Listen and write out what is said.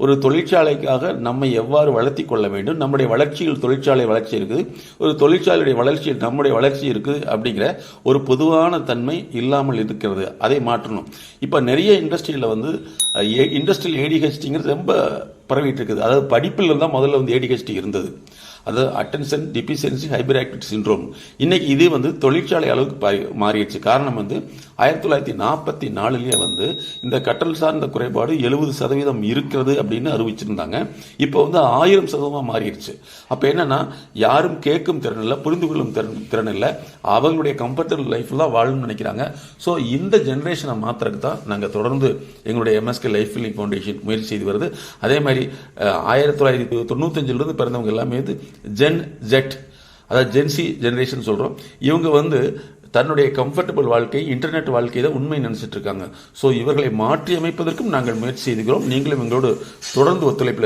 ஒரு தொழிற்சாலைக்காக நம்மை எவ்வாறு வளர்த்தி கொள்ள வேண்டும், நம்முடைய வளர்ச்சியில் தொழிற்சாலை வளர்ச்சி இருக்குது, ஒரு தொழிற்சாலையுடைய வளர்ச்சியில் நம்முடைய வளர்ச்சி இருக்குது அப்படிங்கிற ஒரு பொதுவான தன்மை இல்லாமல் இருக்கிறது. அதை மாற்றணும். இப்போ நிறைய இண்டஸ்ட்ரியில் இண்டஸ்ட்ரியல் ஏடிஹெச்டிங்கிறது ரொம்ப பரவிட்டு இருக்குது. அதாவது படிப்பில் தான் முதல்ல ஏடிஹெச்டி இருந்தது. அதாவது attention deficiency hyper activity syndrome. இன்னைக்கு இது தொழிற்சாலை அளவுக்கு மாறிடுச்சு. காரணம் 1944 இந்த கற்றல் சார்ந்த குறைபாடு 70% இருக்கிறது அப்படின்னு அறிவிச்சிருந்தாங்க. இப்போ 1000% மாறிடுச்சு. அப்ப என்னன்னா, யாரும் கேட்கும் திறன் இல்லை, புரிந்து கொள்ளும் திறன் இல்லை, அவங்களுடைய கம்ஃபர்டபுள் லைஃப்ல தான் வாழணும்னு நினைக்கிறாங்க. ஸோ இந்த ஜெனரேஷனை மாத்திரக்கு தான் நாங்கள் தொடர்ந்து எங்களுடைய எம்எஸ்கே லைஃப் ஃபீலிங் ஃபவுண்டேஷன் முயற்சி செய்து வருது. அதே மாதிரி 1995 பிறந்தவங்க எல்லாமே ஜென் ஜெட், அதாவது ஜென்சி ஜெனரேஷன் சொல்றோம். இவங்க தன்னுடைய கம்ஃபர்டபுள் வாழ்க்கை, இன்டர்நெட் வாழ்க்கையை தான் உண்மை நினைச்சிட்டு இருக்காங்க. ஸோ இவர்களை மாற்றி அமைப்பதற்கும் நாங்கள் முயற்சி செய்துகிறோம். நீங்களும் எங்களோடு தொடர்ந்து ஒத்துழைப்பில்